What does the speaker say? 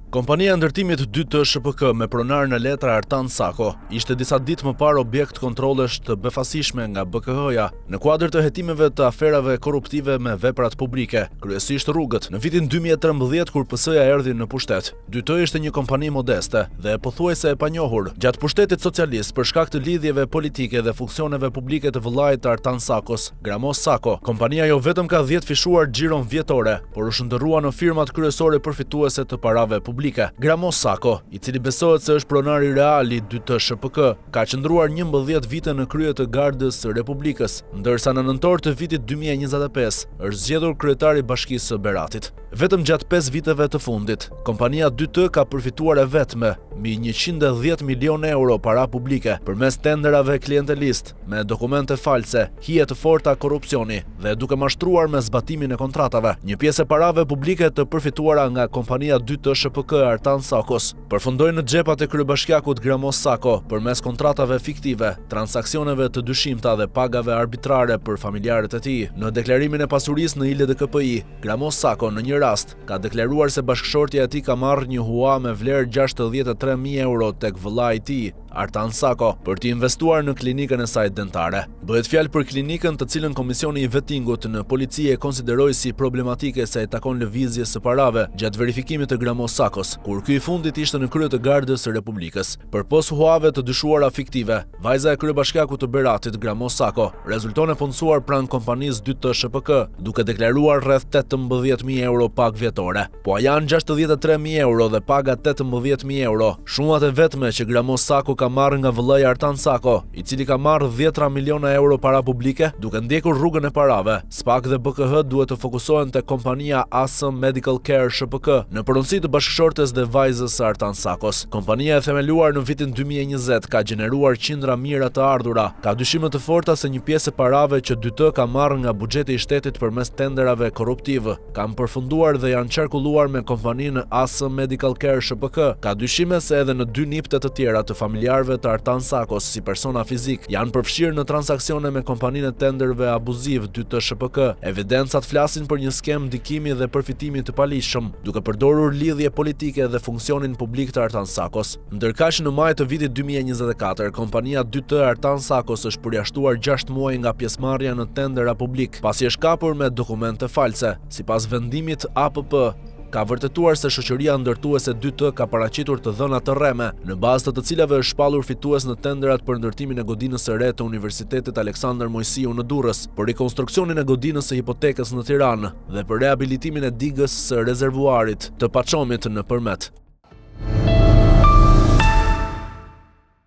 Kompania e ndërtimit 2T SHPK me pronar në letra Artan Sako ishte disa ditë më parë objekt kontrollesh të befasishme nga BKH-ja në kuadër të hetimeve të aferave korruptive me veprat publike, kryesisht rrugët. Në vitin 2013 kur PS-ja erdhi në pushtet, 2T ishte një kompani modeste dhe pothuajse e panjohur gjatë pushtetit socialist për shkak të lidhjeve politike dhe funksioneve publike të vëllait të Artan Sakos, Gramos Sako. Kompania jo vetëm ka 10 fishuar xhiron vjetore, por u shndërrua në firmat kryesore përfituese të parave publike. Gramos Sako, i cili besohet se është pronari real i 2T SHPK, ka qëndruar 11 vite në krye të Gardës së Republikës, ndërsa në nëntor të vitit 2025 është zgjedhur kryetari i Bashkisë së Beratit. Vetëm gjatë 5 viteve të fundit, kompania 2T ka përfituar e vetme mbi 110 milion euro para publike përmes tenderave klientelist, me dokumente false, hije të forta korrupsioni dhe duke mashtruar me zbatimin e kontratave. Një pjesë e parave publike të përfituara nga kompania 2T SHPK Artan Sakos përfundojnë në xhepat e kryebashkiakut Gramos Sako përmes kontratave fiktive, transaksioneve të dyshimta dhe pagave arbitrare për familjarët e tij. Në deklarimin e pasurisë në ILDKPI, Gramos Sako në një rast ka deklaruar se bashkëshortja e tij ka marrë një hua me vlerë 63.000 euro tek vëllai i tij, Artan Sako, për të investuar në klinikën e saj dentare. Bëhet fjalë për klinikën të cilën Komisioni i Vettingut në polici e konsideroi si problematike se e takon lëvizjes së parave gjatë verifikimit të Gramos Sakos, kur ky i fundit ishte në krye të Gardës së Republikës. Përpos huave të dyshuara fiktive, vajza e kryebashkiakut të Beratit, Gramos Sako, rezulton e punësuar pranë kompanisë 2T SHPK, duke deklaruar rreth 18.000 euro pagë vjetore. Po a janë 63.000 euro dhe paga 18.000 euro, shumat e vetme që Gramos Sako ka marrë nga vëllai Artan Sako, i cili ka marrë 10 miliona euro para publike, duke ndjekur rrugën e parave. SPAK dhe BKH duhet të fokusohen te kompania ASM Medical Care SHPK në pronësi të bashkëshortes dhe vajzës së Artan Sakos. Kompania e themeluar në vitin 2020 ka gjeneruar qindra mijëra të ardhura. Ka dyshime të forta se një pjesë e parave që 2T ka marrë nga buxheti i shtetit përmes tenderave korruptiv kanë përfunduar dhe janë qarkulluar me kompaninë ASM Medical Care SHPK. Ka dyshime se edhe në 2 nipte të tjera të familjarëve të Artan Sakos si persona fizik janë përfshirë në transaksione me kompaninë e tenderve abuziv 2T SHPK. Evidencat flasin për një skem ndikimi dhe përfitimi të palishëm, duke përdorur lidhje politike dhe funksionin publik të Artan Sakos. Ndërkaq në maj të vitit 2024, kompania 2T Artan Sakos është përjashtuar 6 muaj nga pjesëmarrja në tendera publik, pasi është kapur me dokumente false. Sipas vendimit APP, ka vërtetuar se shoqëria ndërtuese 2T ka paraqitur të dhëna të rreme, në bazë të cilave është shpallur fitues në tenderat për ndërtimin e godinës së re të Universitetit Aleksandër Mojsiu në Durrës, për rikonstruksionin e godinës së hipotekës në Tiranë dhe për rehabilitimin e digës së rezervuarit të Paçomit në Përmet.